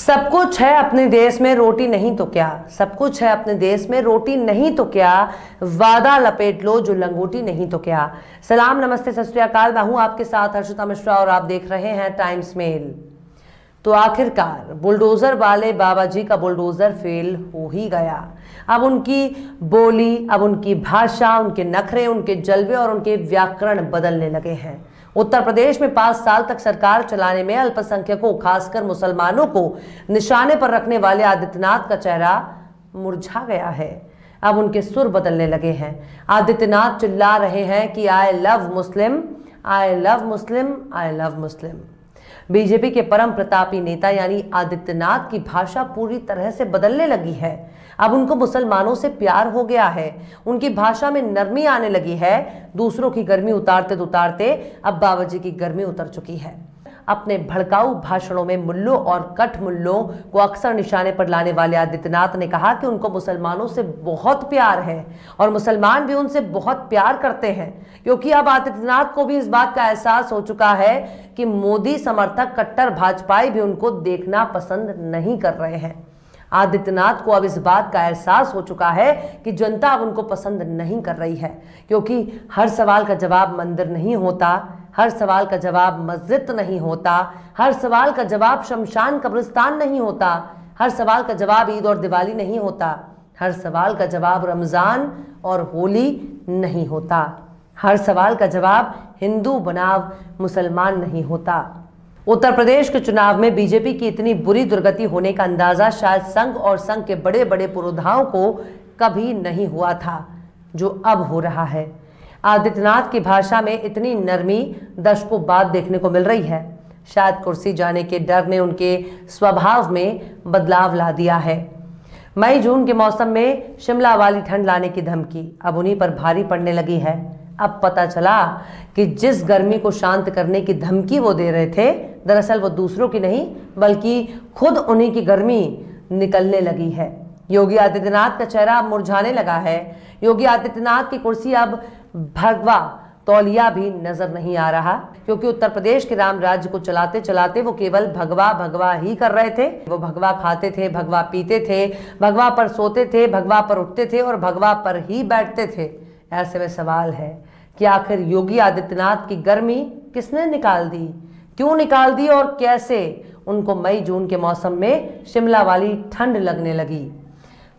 सब कुछ है अपने देश में, रोटी नहीं तो क्या। सब कुछ है अपने देश में, रोटी नहीं तो क्या। वादा लपेट लो जो लंगोटी नहीं तो क्या। सलाम, नमस्ते, सत श्री अकाल। मैं हूं आपके साथ हर्षिता मिश्रा और आप देख रहे हैं टाइम्स मेल। तो आखिरकार बुलडोजर वाले बाबा जी का बुलडोजर फेल हो ही गया। अब उनकी बोली, अब उनकी भाषा, उनके नखरे, उनके जलवे और उनके व्याकरण बदलने लगे हैं। उत्तर प्रदेश में 5 साल तक सरकार चलाने में अल्पसंख्यकों, खासकर मुसलमानों को निशाने पर रखने वाले आदित्यनाथ का चेहरा मुरझा गया है। अब उनके सुर बदलने लगे हैं। आदित्यनाथ चिल्ला रहे हैं कि I love Muslim, I love Muslim, I love Muslim. BJP के परम प्रतापी नेता यानी आदित्यनाथ की भाषा पूरी तरह से बदलने लगी है। अब उनको मुसलमानों से प्यार हो गया है। उनकी भाषा में नरमी आने लगी है। दूसरों की गर्मी उतारते उतारते अब बाबा जी की गर्मी उतर चुकी है। अपने भड़काऊ भाषणों में मुल्लों और कट मुल्लों को अक्सर निशाने पर लाने वाले आदित्यनाथ ने कहा कि उनको मुसलमानों से बहुत प्यार है और मुसलमान भी उनसे बहुत प्यार करते हैं, क्योंकि अब आदित्यनाथ को भी इस बात का एहसास हो चुका है कि मोदी समर्थक कट्टर भाजपाई भी उनको देखना पसंद नहीं कर रहे हैं। आदित्यनाथ को अब इस बात का एहसास हो चुका है कि जनता अब उनको पसंद नहीं कर रही है, क्योंकि हर सवाल का जवाब मंदिर नहीं होता, हर सवाल का जवाब मस्जिद नहीं होता, हर सवाल का जवाब शमशान कब्रिस्तान नहीं होता, हर सवाल का जवाब ईद और दिवाली नहीं होता, हर सवाल का जवाब रमज़ान और होली नहीं होता, हर सवाल का जवाब हिंदू बनाम मुसलमान नहीं होता। उत्तर प्रदेश के चुनाव में बीजेपी की इतनी बुरी दुर्गति होने का अंदाजा शायद संघ और संघ के बड़े बड़े पुरोधाओं को कभी नहीं हुआ था, जो अब हो रहा है। आदित्यनाथ की भाषा में इतनी नरमी दशकों बाद देखने को मिल रही है। शायद कुर्सी जाने के डर ने उनके स्वभाव में बदलाव ला दिया है। मई जून के मौसम में शिमला वाली ठंड लाने की धमकी अब उन्हीं पर भारी पड़ने लगी है। अब पता चला कि जिस गर्मी को शांत करने की धमकी वो दे रहे थे, दरअसल वो दूसरों की नहीं बल्कि खुद उन्हीं की गर्मी निकलने लगी है। योगी आदित्यनाथ का चेहरा अब मुरझाने लगा है। योगी आदित्यनाथ की कुर्सी अब भगवा तौलिया भी नजर नहीं आ रहा, क्योंकि उत्तर प्रदेश के राम राज्य को चलाते चलाते वो केवल भगवा भगवा ही कर रहे थे। वो भगवा खाते थे, भगवा पीते थे, भगवा पर सोते थे, भगवा पर उठते थे और भगवा पर ही बैठते थे। ऐसे में सवाल है कि आखिर योगी आदित्यनाथ की गर्मी किसने निकाल दी, क्यों निकाल दी और कैसे उनको मई जून के मौसम में शिमला वाली ठंड लगने लगी।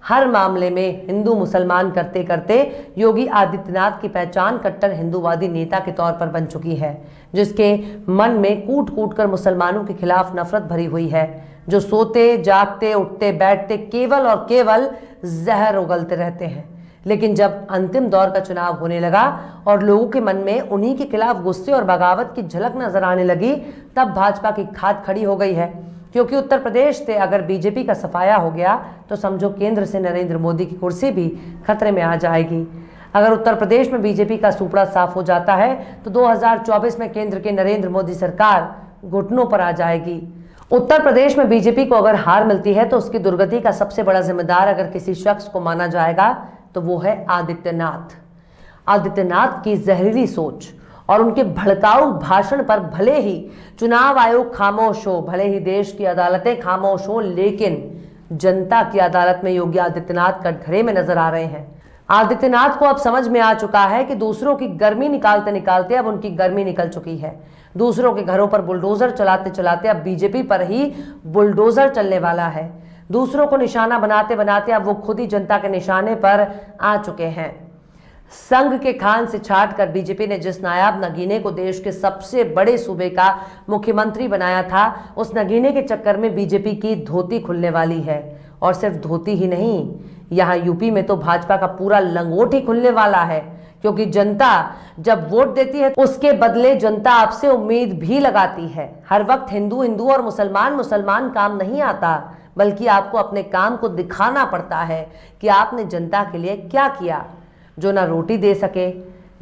हर मामले में हिंदू मुसलमान करते करते योगी आदित्यनाथ की पहचान कट्टर हिंदूवादी नेता के तौर पर बन चुकी है, जिसके मन में कूट कूट कर मुसलमानों के खिलाफ नफरत भरी हुई है, जो सोते जागते उठते बैठते केवल और केवल जहर उगलते रहते हैं। लेकिन जब अंतिम दौर का चुनाव होने लगा और लोगों के मन में उन्हीं के खिलाफ गुस्से और बगावत की झलक नजर आने लगी, तब भाजपा की खाद खड़ी हो गई है। क्योंकि उत्तर प्रदेश से अगर बीजेपी का सफाया हो गया तो समझो केंद्र से नरेंद्र मोदी की कुर्सी भी खतरे में आ जाएगी। अगर उत्तर प्रदेश में बीजेपी का सुपड़ा साफ हो जाता है तो 2024 में केंद्र के नरेंद्र मोदी सरकार घुटनों पर आ जाएगी। उत्तर प्रदेश में बीजेपी को अगर हार मिलती है तो उसकी दुर्गति का सबसे बड़ा जिम्मेदार अगर किसी शख्स को माना जाएगा तो वो है आदित्यनाथ। आदित्यनाथ की जहरीली सोच और उनके भड़काऊ भाषण पर भले ही चुनाव आयोग खामोश हो, भले ही देश की अदालतें खामोश हो, लेकिन जनता की अदालत में योगी आदित्यनाथ कटघरे में नजर आ रहे हैं। आदित्यनाथ को अब समझ में आ चुका है कि दूसरों की गर्मी निकालते निकालते अब उनकी गर्मी निकल चुकी है। दूसरों के घरों पर बुलडोजर चलाते चलाते अब बीजेपी पर ही बुलडोजर चलने वाला है। दूसरों को निशाना बनाते बनाते अब वो खुद ही जनता के निशाने पर आ चुके हैं। संघ के खान से छाट कर बीजेपी ने जिस नायाब नगीने को देश के सबसे बड़े सूबे का मुख्यमंत्री बनाया था, उस नगीने के चक्कर में बीजेपी की धोती खुलने वाली है। और सिर्फ धोती ही नहीं, यहाँ यूपी में तो भाजपा का पूरा लंगोट ही खुलने वाला है, क्योंकि जनता जब वोट देती है उसके बदले जनता आपसे उम्मीद भी लगाती है। हर वक्त हिंदू हिंदू और मुसलमान मुसलमान काम नहीं आता, बल्कि आपको अपने काम को दिखाना पड़ता है कि आपने जनता के लिए क्या किया। जो ना रोटी दे सके,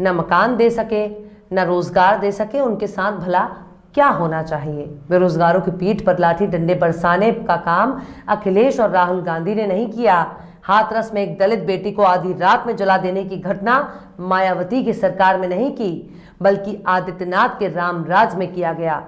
न मकान दे सके, न रोजगार दे सके, उनके साथ भला क्या होना चाहिए। बेरोजगारों की पीठ पर लाठी डंडे बरसाने का काम अखिलेश और राहुल गांधी ने नहीं किया। हाथरस में एक दलित बेटी को आधी रात में जला देने की घटना मायावती की सरकार में नहीं की, बल्कि आदित्यनाथ के रामराज में किया गया।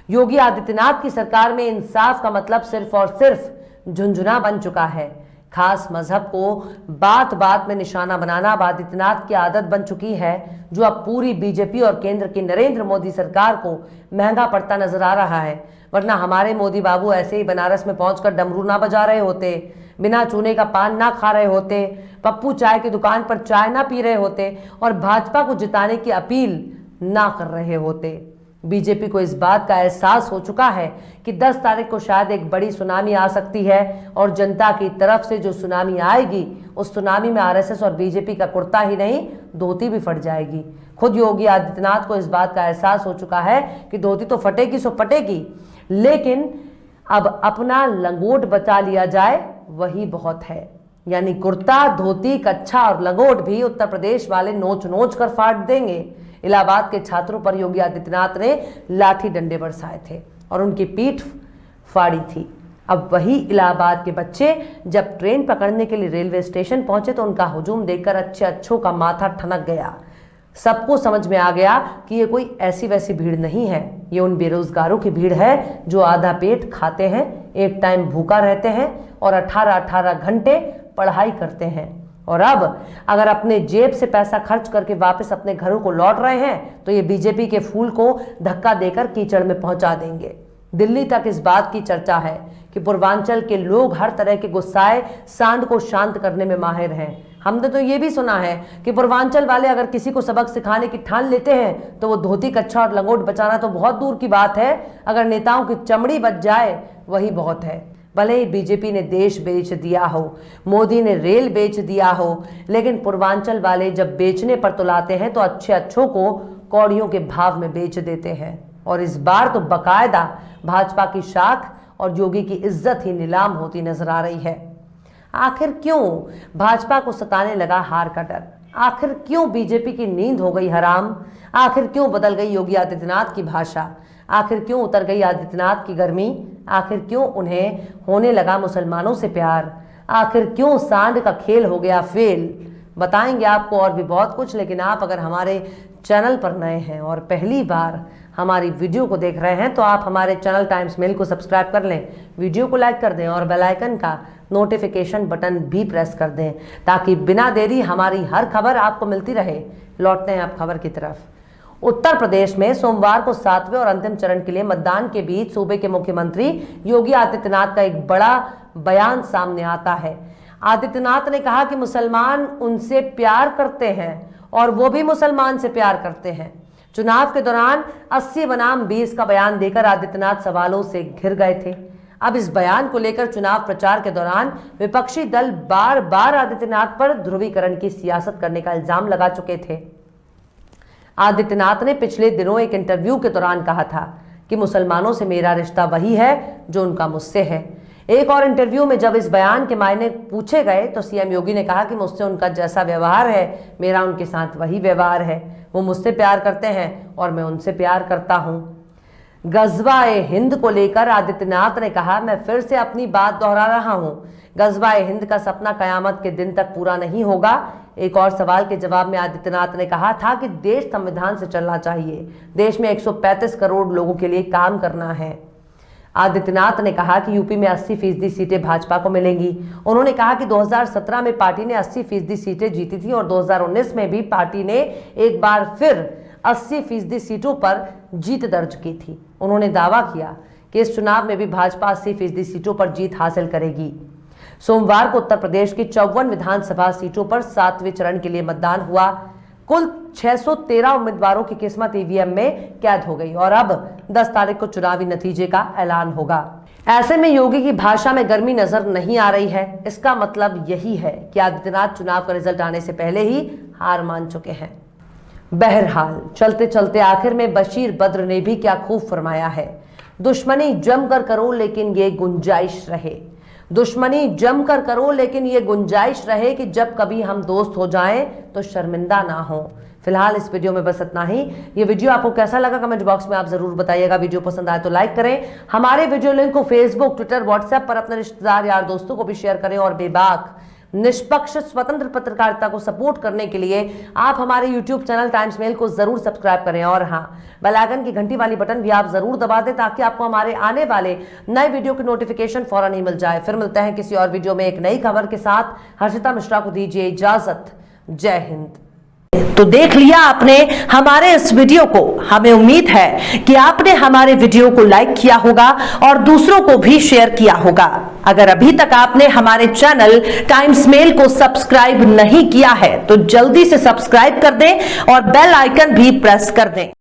योगी आदित्यनाथ की सरकार में इंसाफ का मतलब सिर्फ और सिर्फ झुंझुना बन चुका है। खास मजहब को बात बात में निशाना बनाना अब आदित्यनाथ की आदत बन चुकी है, जो अब पूरी बीजेपी और केंद्र की नरेंद्र मोदी सरकार को महंगा पड़ता नजर आ रहा है। वरना हमारे मोदी बाबू ऐसे ही बनारस में पहुंचकर डमरू ना बजा रहे होते, बिना चूने का पान ना खा रहे होते, पप्पू चाय की दुकान पर चाय ना पी रहे होते और भाजपा को जिताने की अपील ना कर रहे होते। बीजेपी को इस बात का एहसास हो चुका है कि 10 तारीख को शायद एक बड़ी सुनामी आ सकती है और जनता की तरफ से जो सुनामी आएगी उस सुनामी में आरएसएस और बीजेपी का कुर्ता ही नहीं धोती भी फट जाएगी। खुद योगी आदित्यनाथ को इस बात का एहसास हो चुका है कि धोती तो फटेगी सो फटेगी, लेकिन अब अपना लंगोट बचा लिया जाए वही बहुत है। यानी कुर्ता, धोती, कच्छा और लंगोट भी उत्तर प्रदेश वाले नोच नोच कर फाड़ देंगे। इलाहाबाद के छात्रों पर योगी आदित्यनाथ ने लाठी डंडे बरसाए थे और उनकी पीठ फाड़ी थी। अब वही इलाहाबाद के बच्चे जब ट्रेन पकड़ने के लिए रेलवे स्टेशन पहुंचे तो उनका हुजूम देखकर अच्छे अच्छों का माथा ठनक गया। सबको समझ में आ गया कि ये कोई ऐसी वैसी भीड़ नहीं है, ये उन बेरोजगारों की भीड़ है जो आधा पेट खाते हैं, एक टाइम भूखा रहते हैं और 18-18 घंटे पढ़ाई करते हैं। और अब अगर अपने जेब से पैसा खर्च करके वापस अपने घरों को लौट रहे हैं तो ये बीजेपी के फूल को धक्का देकर कीचड़ में पहुंचा देंगे। दिल्ली तक इस बात की चर्चा है कि पूर्वांचल के लोग हर तरह के गुस्साए सांड को शांत करने में माहिर हैं। हमने तो ये भी सुना है कि पूर्वांचल वाले अगर किसी को सबक सिखाने की ठान लेते हैं तो वो धोती, कच्छा और लंगोट बचाना तो बहुत दूर की बात है, अगर नेताओं की चमड़ी बच जाए वही बहुत है। भले ही बीजेपी ने देश बेच दिया हो, मोदी ने रेल बेच दिया हो, लेकिन पूर्वांचल वाले जब बेचने पर तुलाते हैं तो अच्छे अच्छों को कौड़ियों के भाव में बेच देते हैं। और इस बार तो बकायदा भाजपा की शाख और योगी की इज्जत ही नीलाम होती नजर आ रही है। आखिर क्यों भाजपा को सताने लगा हार का डर? आखिर क्यों बीजेपी की नींद हो गई हराम? आखिर क्यों बदल गई योगी आदित्यनाथ की भाषा? आखिर क्यों उतर गई आदित्यनाथ की गर्मी? आखिर क्यों उन्हें होने लगा मुसलमानों से प्यार? आखिर क्यों सांड का खेल हो गया फेल? बताएंगे आपको और भी बहुत कुछ, लेकिन आप अगर हमारे चैनल पर नए हैं और पहली बार हमारी वीडियो को देख रहे हैं तो आप हमारे चैनल टाइम्स मेल को सब्सक्राइब कर लें, वीडियो को लाइक कर दें और बेल आइकन का नोटिफिकेशन बटन भी प्रेस कर दें ताकि बिना देरी हमारी हर खबर आपको मिलती रहे। लौटते हैं आप खबर की तरफ। उत्तर प्रदेश में सोमवार को 7वें और अंतिम चरण के लिए मतदान के बीच सूबे के मुख्यमंत्री योगी आदित्यनाथ का एक बड़ा बयान सामने आता है। आदित्यनाथ ने कहा कि मुसलमान उनसे प्यार करते हैं और वो भी मुसलमान से प्यार करते हैं। चुनाव के दौरान 80 बनाम 20 का बयान देकर आदित्यनाथ सवालों से घिर गए थे। अब इस बयान को लेकर चुनाव प्रचार के दौरान विपक्षी दल बार बार आदित्यनाथ पर ध्रुवीकरण की सियासत करने का इल्जाम लगा चुके थे। आदित्यनाथ ने पिछले दिनों एक इंटरव्यू के दौरान कहा था कि मुसलमानों से मेरा रिश्ता वही है जो उनका मुझसे है। एक और इंटरव्यू में जब इस बयान के मायने पूछे गए तो सीएम योगी ने कहा कि मुझसे उनका जैसा व्यवहार है मेरा उनके साथ वही व्यवहार है। वो मुझसे प्यार करते हैं और मैं उनसे प्यार करता हूं। गज़वा-ए हिंद को लेकर आदित्यनाथ ने कहा, मैं फिर से अपनी बात दोहरा रहा हूं, गज़वा-ए हिंद का सपना कयामत के दिन तक पूरा नहीं होगा। एक और सवाल के जवाब में आदित्यनाथ ने कहा था कि देश संविधान से चलना चाहिए, देश में 135 करोड़ लोगों के लिए काम करना है। आदित्यनाथ ने कहा कि यूपी में 80% सीटें भाजपा को मिलेंगी। उन्होंने कहा कि 2017 में पार्टी ने 80% सीटें जीती थी और 2019 में भी पार्टी ने एक बार फिर 80% सीटों पर जीत दर्ज की थी। उन्होंने दावा किया कि इस चुनाव में भी भाजपा 80% सीटों पर जीत हासिल करेगी। सोमवार को उत्तर प्रदेश की 54 विधानसभा सीटों पर 7वें चरण के लिए मतदान हुआ। कुल 613 उम्मीदवारों की किस्मत ईवीएम में कैद हो गई और अब 10 तारीख को चुनावी नतीजे का ऐलान होगा। ऐसे में योगी की भाषा में गर्मी नजर नहीं आ रही है। इसका मतलब यही है कि आदित्यनाथ चुनाव का रिजल्ट आने से पहले ही हार मान चुके हैं। बहरहाल चलते चलते आखिर में बशीर बद्र ने भी क्या खूब फरमाया है, दुश्मनी जमकर करो लेकिन ये गुंजाइश रहे, दुश्मनी जमकर करो लेकिन ये गुंजाइश रहे कि जब कभी हम दोस्त हो जाएं तो शर्मिंदा ना हो। फिलहाल इस वीडियो में बस इतना ही। ये वीडियो आपको कैसा लगा कमेंट बॉक्स में आप जरूर बताइएगा। वीडियो पसंद आए तो लाइक करें। हमारे वीडियो लिंक को फेसबुक, ट्विटर, व्हाट्सएप पर अपने रिश्तेदार, यार, दोस्तों को भी शेयर करें और बेबाक निष्पक्ष स्वतंत्र पत्रकारिता को सपोर्ट करने के लिए आप हमारे YouTube चैनल टाइम्स मेल को जरूर सब्सक्राइब करें और हाँ, बेल आइकन की घंटी वाली बटन भी आप जरूर दबा दें ताकि आपको हमारे आने वाले नए वीडियो की नोटिफिकेशन फौरन ही मिल जाए। फिर मिलते हैं किसी और वीडियो में एक नई खबर के साथ। हर्षिता मिश्रा को दीजिए इजाजत। जय हिंद। तो देख लिया आपने हमारे इस वीडियो को। हमें उम्मीद है कि आपने हमारे वीडियो को लाइक किया होगा और दूसरों को भी शेयर किया होगा। अगर अभी तक आपने हमारे चैनल टाइम्स मेल को सब्सक्राइब नहीं किया है तो जल्दी से सब्सक्राइब कर दें और बेल आइकन भी प्रेस कर दें।